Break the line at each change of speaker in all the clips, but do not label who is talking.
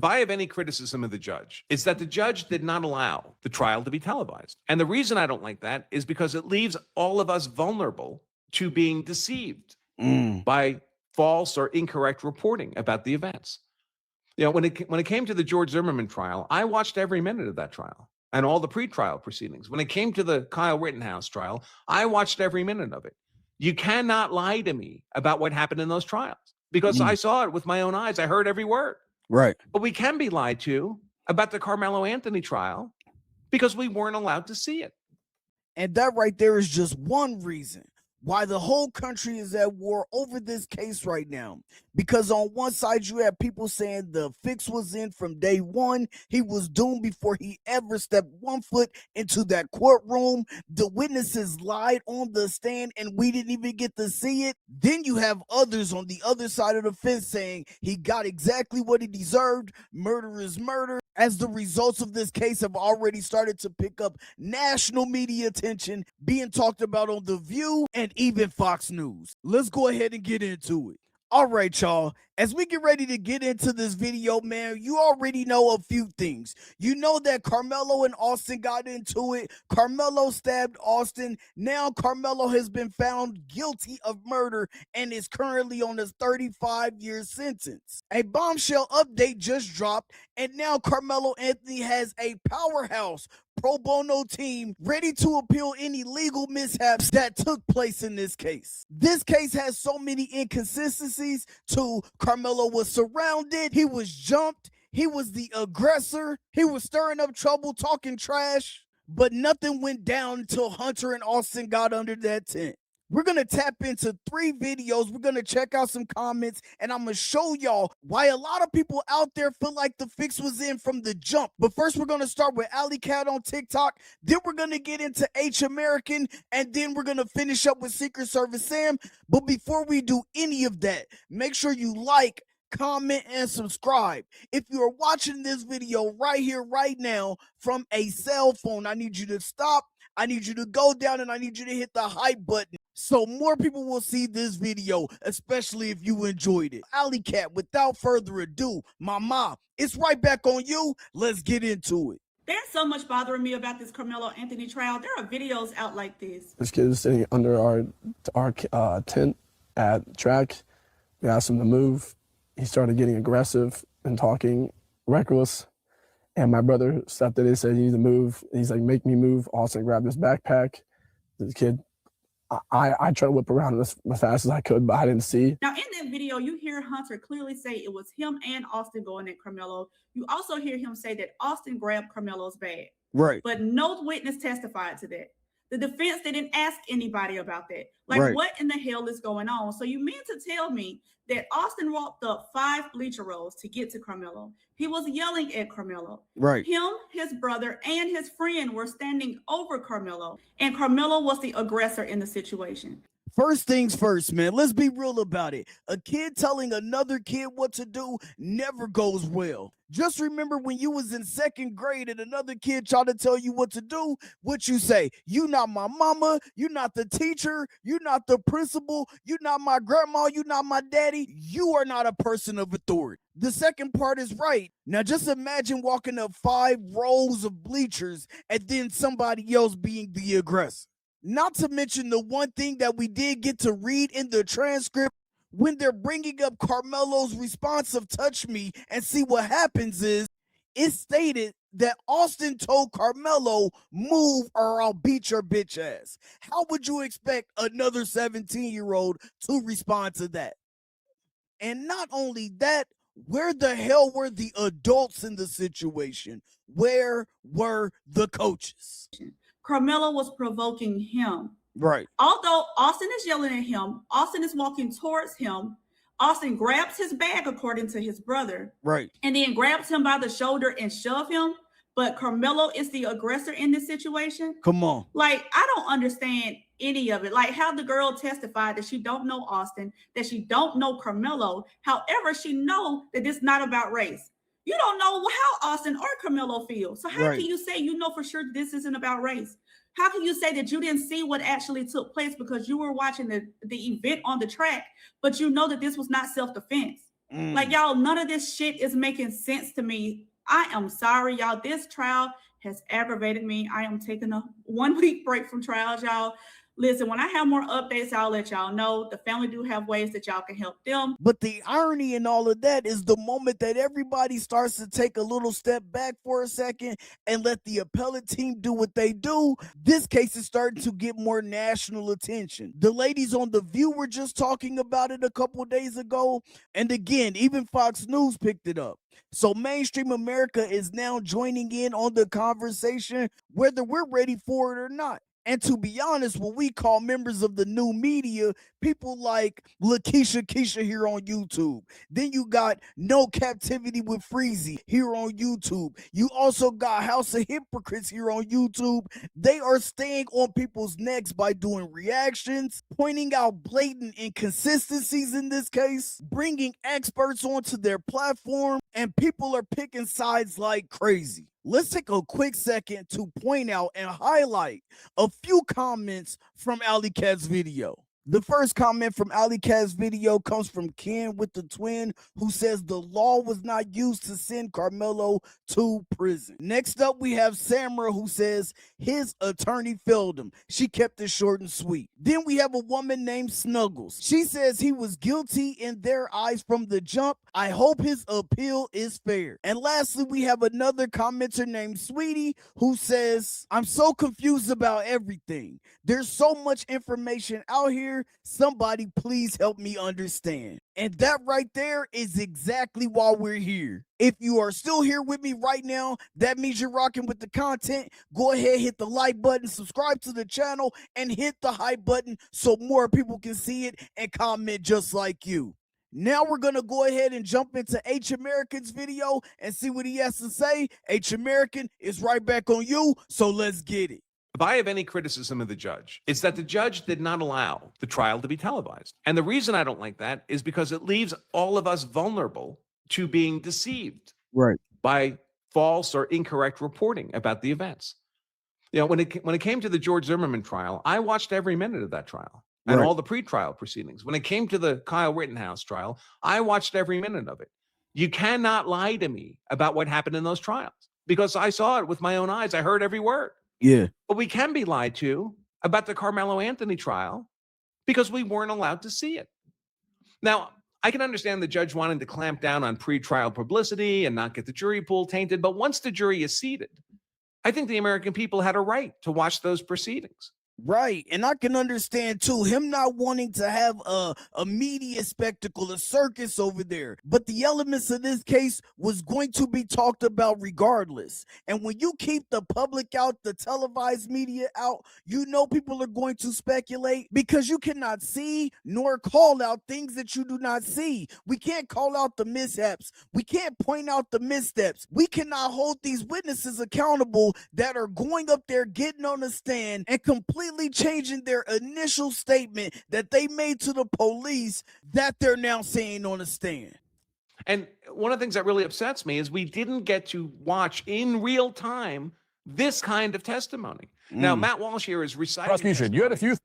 if I have any criticism of the judge, it's that the judge did not allow the trial to be televised. And the reason I don't like that is because it leaves all of us vulnerable to being deceived by false or incorrect reporting about the events. You know, when it came to the George Zimmerman trial, I watched every minute of that trial and all the pretrial proceedings. When it came to the Kyle Rittenhouse trial, I watched every minute of it. You cannot lie to me about what happened in those trials because I saw it with my own eyes. I heard every word.
Right.
But we can be lied to about the Karmelo Anthony trial because we weren't allowed to see it.
And that right there is just one reason why the whole country is at war over this case right now. Because on one side, you have people saying the fix was in from day one. He was doomed before he ever stepped one foot into that courtroom. The witnesses lied on the stand and we didn't even get to see it. Then you have others on the other side of the fence saying he got exactly what he deserved. Murder is murder. As the results of this case have already started to pick up national media attention, being talked about on The View and even Fox News. Let's go ahead and get into it. All right, y'all. As we get ready to get into this video, man, you already know a few things. You know that Karmelo and Austin got into it. Karmelo stabbed Austin. Now Karmelo has been found guilty of murder and is currently on a 35-year sentence. A bombshell update just dropped, and now Karmelo Anthony has a powerhouse pro bono team ready to appeal any legal mishaps that took place in this case. This case has so many inconsistencies. Karmelo was surrounded, he was jumped, he was the aggressor, he was stirring up trouble, talking trash, but nothing went down until Hunter and Austin got under that tent. We're going to tap into 3 videos. We're going to check out some comments, and I'm going to show y'all why a lot of people out there feel like the fix was in from the jump. But first, we're going to start with AlleyKat on TikTok. Then we're going to get into H American, and then we're going to finish up with Secret Service Sam. But before we do any of that, make sure you like, comment, and subscribe. If you are watching this video right here, right now, from a cell phone, I need you to stop. I need you to go down, and I need you to hit the hype button so more people will see this video, especially if you enjoyed it. AlleyKat, without further ado, mama, it's right back on you. Let's get into it.
There's so much bothering me about this Karmelo Anthony trial. There are videos out like this.
This kid is sitting under our tent at track. We asked him to move. He started getting aggressive and talking reckless. And my brother stepped in and said, "You need to move." He's like, "Make me move." Austin grabbed his backpack. The kid, I tried to whip around as fast as I could, but I didn't see.
Now, in that video, you hear Hunter clearly say it was him and Austin going at Karmelo. You also hear him say that Austin grabbed Karmelo's bag.
Right.
But no witness testified to that. The defense didn't ask anybody about that. Like,
right.
What in the hell is going on? So you mean to tell me that Austin walked up 5 bleacher rows to get to Karmelo? He was yelling at Karmelo.
Right.
Him, his brother, and his friend were standing over Karmelo, and Karmelo was the aggressor in the situation.
First things first, man, let's be real about it. A kid telling another kid what to do never goes well. Just remember when you was in 2nd grade and another kid tried to tell you what to do, what you say? "You not my mama, you not the teacher, you not the principal, you not my grandma, you not my daddy. You are not a person of authority." The second part is right. Now just imagine walking up 5 rows of bleachers and then somebody else being the aggressor. Not to mention the one thing that we did get to read in the transcript when they're bringing up Karmelo's response of "touch me" and see what happens is it stated that Austin told Karmelo, "Move or I'll beat your bitch ass." How would you expect another 17-year-old to respond to that? And not only that, where the hell were the adults in the situation? Where were the coaches?
Karmelo was provoking him.
Right.
Although Austin is yelling at him, Austin is walking towards him. Austin grabs his bag, according to his brother.
Right.
And then grabs him by the shoulder and shove him. But Karmelo is the aggressor in this situation.
Come on.
Like, I don't understand any of it. Like how the girl testified that she don't know Austin, that she don't know Karmelo. However, she know that it's not about race. You don't know how Austin or Karmelo feel. So how can you say you know for sure this isn't about race? How can you say that you didn't see what actually took place because you were watching the event on the track, but you know that this was not self-defense? Like, y'all, none of this shit is making sense to me. I am sorry, y'all. This trial has aggravated me. I am taking a 1 week break from trials, y'all. Listen, when I have more updates, I'll let y'all know. The family do have ways that y'all can help them.
But the irony in all of that is the moment that everybody starts to take a little step back for a second and let the appellate team do what they do, this case is starting to get more national attention. The ladies on The View were just talking about it a couple of days ago. And again, even Fox News picked it up. So mainstream America is now joining in on the conversation, whether we're ready for it or not. And to be honest, when we call members of the new media, people like Lakeisha Keisha here on YouTube. Then you got No Captivity with Freezy here on YouTube. You also got House of Hypocrites here on YouTube. They are staying on people's necks by doing reactions, pointing out blatant inconsistencies in this case, bringing experts onto their platform, and people are picking sides like crazy. Let's take a quick second to point out and highlight a few comments from AlleyKat's video. The first comment from AlleyKat's video comes from Ken with the twin, who says the law was not used to send Karmelo to prison. Next up, we have Samra, who says his attorney failed him. She kept it short and sweet. Then we have a woman named Snuggles. She says he was guilty in their eyes from the jump. I hope his appeal is fair. And lastly, we have another commenter named Sweetie, who says, I'm so confused about everything. There's so much information out here. Somebody please help me understand. And that right there is exactly why we're here. If you are still here with me right now, that means you're rocking with the content. Go ahead, hit the like button, subscribe to the channel, and hit the hype button so more people can see it and comment just like you. Now we're going to go ahead and jump into H American's video and see what he has to say. H American is right back on you, so let's get it.
If I have any criticism of the judge, it's that the judge did not allow the trial to be televised. And the reason I don't like that is because it leaves all of us vulnerable to being deceived by false or incorrect reporting about the events. You know, when it came to the George Zimmerman trial, I watched every minute of that trial and all the pretrial proceedings. When it came to the Kyle Rittenhouse trial, I watched every minute of it. You cannot lie to me about what happened in those trials because I saw it with my own eyes. I heard every word.
Yeah.
But we can be lied to about the Karmelo Anthony trial because we weren't allowed to see it. Now, I can understand the judge wanting to clamp down on pretrial publicity and not get the jury pool tainted. But once the jury is seated, I think the American people had a right to watch those proceedings.
Right. And I can understand too him not wanting to have a media spectacle, a circus over there. But the elements of this case was going to be talked about regardless. And when you keep the public out, the televised media out, you know people are going to speculate because you cannot see nor call out things that you do not see. We can't call out the mishaps. We can't point out the missteps. We cannot hold these witnesses accountable that are going up there, getting on the stand and completely changing their initial statement that they made to the police that they're now saying on the stand.
And one of the things that really upsets me is we didn't get to watch in real time this kind of testimony. Now, Matt Walsh here is reciting
prosecution. You had a few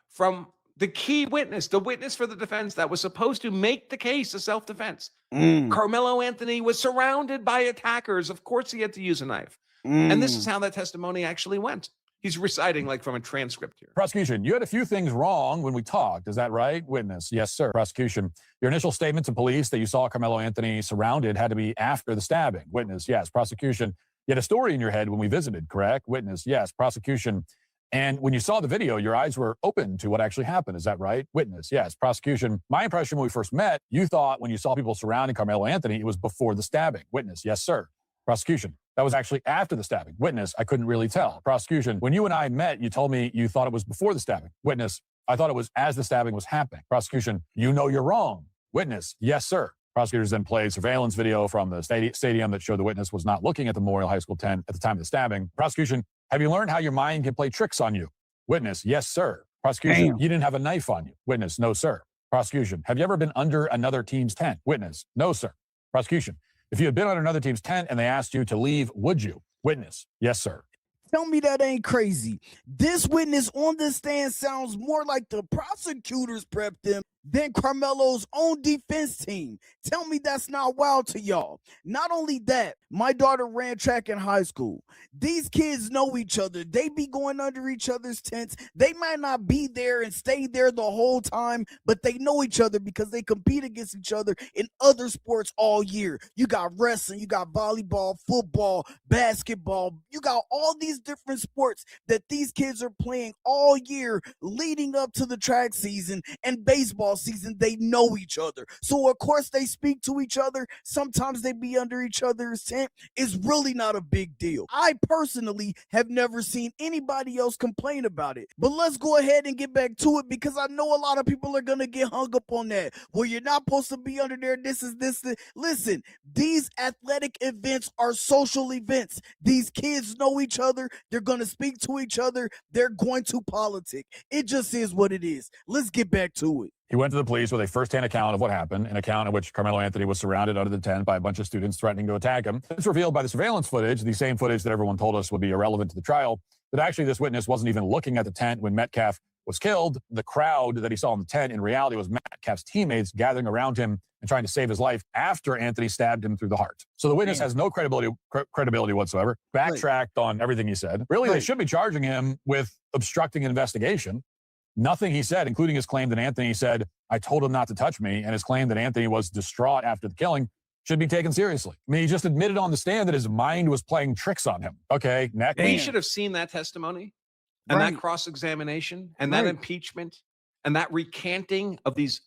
from the key witness, the witness for the defense that was supposed to make the case a self-defense. Karmelo Anthony was surrounded by attackers. Of course, he had to use a knife. And this is how that testimony actually went. He's reciting like from a transcript here.
Prosecution, you had a few things wrong when we talked. Is that right? Witness, yes, sir. Prosecution, your initial statement to police that you saw Karmelo Anthony surrounded had to be after the stabbing. Witness, yes. Prosecution, you had a story in your head when we visited, correct? Witness, yes. Prosecution, and when you saw the video, your eyes were open to what actually happened. Is that right? Witness, yes. Prosecution, my impression when we first met, you thought when you saw people surrounding Karmelo Anthony, it was before the stabbing. Witness, yes, sir. Prosecution, that was actually after the stabbing. Witness, I couldn't really tell. Prosecution, when you and I met, you told me you thought it was before the stabbing. Witness, I thought it was as the stabbing was happening. Prosecution, you know you're wrong. Witness, yes, sir. Prosecutors then played surveillance video from the stadium that showed the witness was not looking at the Memorial High School tent at the time of the stabbing. Prosecution, have you learned how your mind can play tricks on you? Witness, yes, sir. Prosecution, you didn't have a knife on you. Witness, no, sir. Prosecution, have you ever been under another team's tent? Witness, no, sir. Prosecution, if you had been on another team's tent and they asked you to leave, would you? Witness, yes, sir.
Tell me that ain't crazy. This witness on the stand sounds more like the prosecutors prepped him than Karmelo's own defense team. Tell me that's not wild to y'all. Not only that, my daughter ran track in high school. These kids know each other. They be going under each other's tents. They might not be there and stay there the whole time, but they know each other because they compete against each other in other sports all year. You got wrestling, you got volleyball, football, basketball. You got all these different sports that these kids are playing all year leading up to the track season and baseball season. They know each other. So of course they speak to each other. Sometimes they be under each other's tent. It's really not a big deal. I personally have never seen anybody else complain about it. But let's go ahead and get back to it because I know a lot of people are going to get hung up on that. Well, you're not supposed to be under there. This. Listen, these athletic events are social events. These kids know each other. They're going to speak to each other. They're going to politic. It just is what it is. Let's get back to it.
He went to the police with a firsthand account of what happened, an account in which Karmelo Anthony was surrounded under the tent by a bunch of students threatening to attack him. It's revealed by the surveillance footage, the same footage that everyone told us would be irrelevant to the trial, that actually this witness wasn't even looking at the tent when Metcalf was killed. The crowd that he saw in the tent in reality was Metcalf's teammates gathering around him and trying to save his life after Anthony stabbed him through the heart. So the witness has no credibility whatsoever, backtracked on everything he said. Really, they should be charging him with obstructing an investigation. Nothing he said, including his claim that Anthony said, "I told him not to touch me," and his claim that Anthony was distraught after the killing, should be taken seriously. I mean, he just admitted on the stand that his mind was playing tricks on him. Okay, next.
We should have seen that testimony and that cross-examination and that impeachment and that recanting of these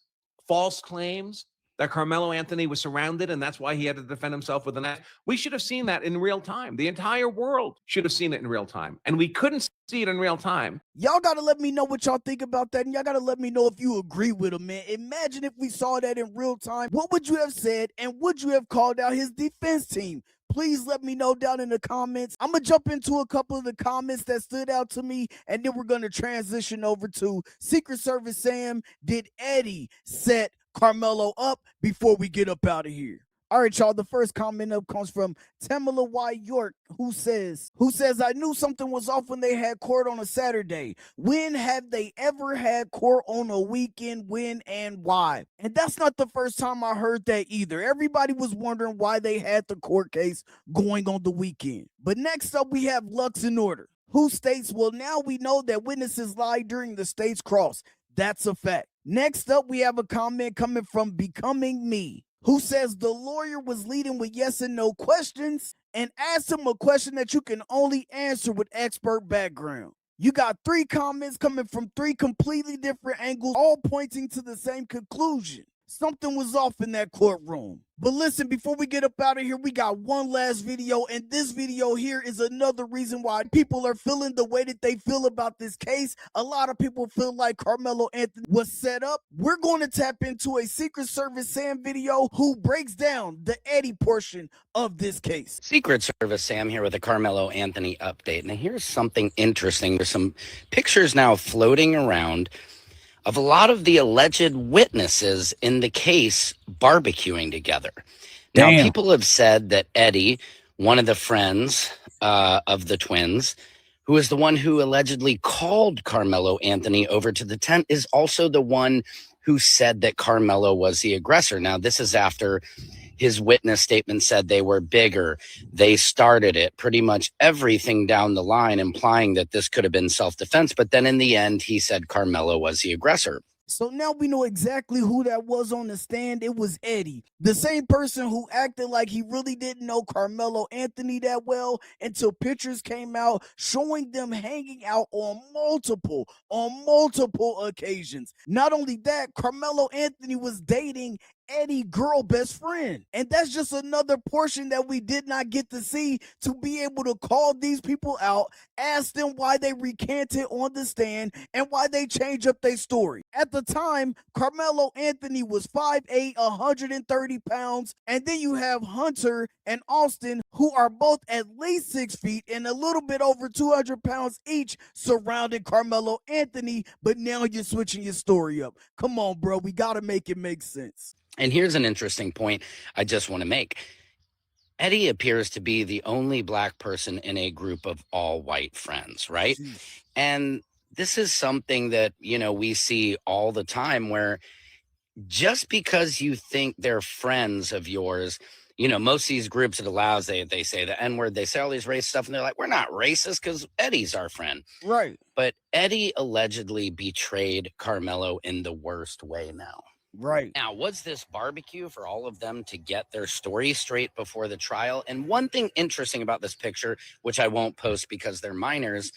false claims that Karmelo Anthony was surrounded, and that's why he had to defend himself with an axe. We should have seen that in real time. The entire world should have seen it in real time, and we couldn't see it in real time.
Y'all got to let me know what y'all think about that, and y'all got to let me know if you agree with him, man. Imagine if we saw that in real time. What would you have said, and would you have called out his defense team? Please let me know down in the comments. I'm going to jump into a couple of the comments that stood out to me, and then we're going to transition over to Secret Service Sam. Did Eddie set Karmelo up before we get up out of here? All right, y'all. The first comment up comes from Tamala Y. York, who says, I knew something was off when they had court on a Saturday. When have they ever had court on a weekend? When and why? And that's not the first time I heard that either. Everybody was wondering why they had the court case going on the weekend. But next up, we have Lux in Order, who states, well, now we know that witnesses lied during the state's cross. That's a fact. Next up, we have a comment coming from Becoming Me, who says the lawyer was leading with yes and no questions and asked him a question that you can only answer with expert background. You got 3 comments coming from 3 completely different angles, all pointing to the same conclusion. Something was off in that courtroom. But listen, before we get up out of here, we got one last video, and this video here is another reason why people are feeling the way that they feel about this case. A lot of people feel like Karmelo Anthony was set up. We're going to tap into a Secret Service Sam video who breaks down the Eddie portion of this case.
Secret Service Sam here with a Karmelo Anthony update. Now here's something interesting. There's some pictures now floating around of a lot of the alleged witnesses in the case barbecuing together. Now, people have said that Eddie, one of the friends of the twins, who is the one who allegedly called Karmelo Anthony over to the tent, is also the one who said that Karmelo was the aggressor. Now, this is after his witness statement said they were bigger, they started it, pretty much everything down the line, implying that this could have been self-defense. But then in the end, he said Karmelo was the aggressor.
So now we know exactly who that was on the stand. It was Eddie, the same person who acted like he really didn't know Karmelo Anthony that well until pictures came out showing them hanging out on multiple occasions. Not only that, Karmelo Anthony was dating Eddie girl best friend, and that's just another portion that we did not get to see, to be able to call these people out, ask them why they recanted on the stand and why they changed up their story. At the time, Karmelo Anthony was 5'8", 130 pounds, and then you have Hunter and Austin, who are both at least 6 feet and a little bit over 200 pounds each, surrounding Karmelo Anthony. But now you're switching your story up. Come on, bro, we gotta make it make sense.
And here's an interesting point I just want to make. Eddie appears to be the only black person in a group of all white friends, right? And this is something that, you know, we see all the time, where just because you think they're friends of yours, you know, most of these groups it allows, they say the N-word, they say all these racist stuff, and they're like, we're not racist because Eddie's our friend.
Right.
But Eddie allegedly betrayed Karmelo in the worst way now.
Right.
Now, was this barbecue for all of them to get their story straight before the trial? And one thing interesting about this picture, which I won't post because they're minors,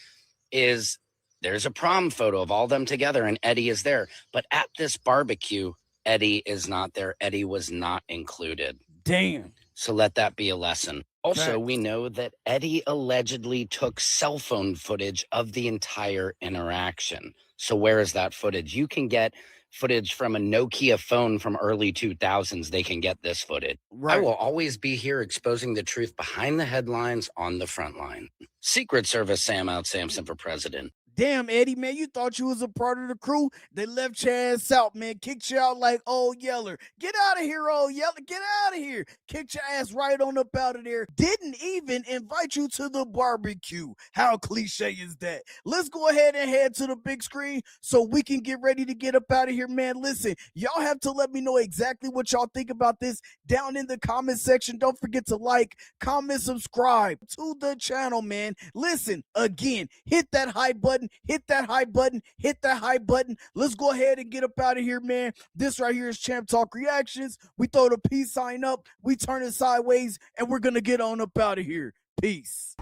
is there's a prom photo of all them together and Eddie is there. But at this barbecue, Eddie is not there. Eddie was not included.
Damn.
So let that be a lesson. Also,
Facts.
we know that Eddie allegedly took cell phone footage of the entire interaction. So where is that footage? You can get footage from a Nokia phone from early 2000s. They can get this footage.
Right.
I will always be here exposing the truth behind the headlines on the front line. Secret Service Sam out Samson for president.
Damn, Eddie, man, you thought you was a part of the crew. They left your ass out, man. Kicked you out like old Yeller. Get out of here, old Yeller. Get out of here. Kicked your ass right on up out of there. Didn't even invite you to the barbecue. How cliche is that? Let's go ahead and head to the big screen so we can get ready to get up out of here, man. Listen, y'all have to let me know exactly what y'all think about this down in the comment section. Don't forget to like, comment, subscribe to the channel, man. Listen, again, hit that hype button. Hit that hype button. Hit that hype button. Let's go ahead and get up out of here, man. This right here is Champ Talk Reactions. We throw the peace sign up. We turn it sideways, and we're going to get on up out of here. Peace.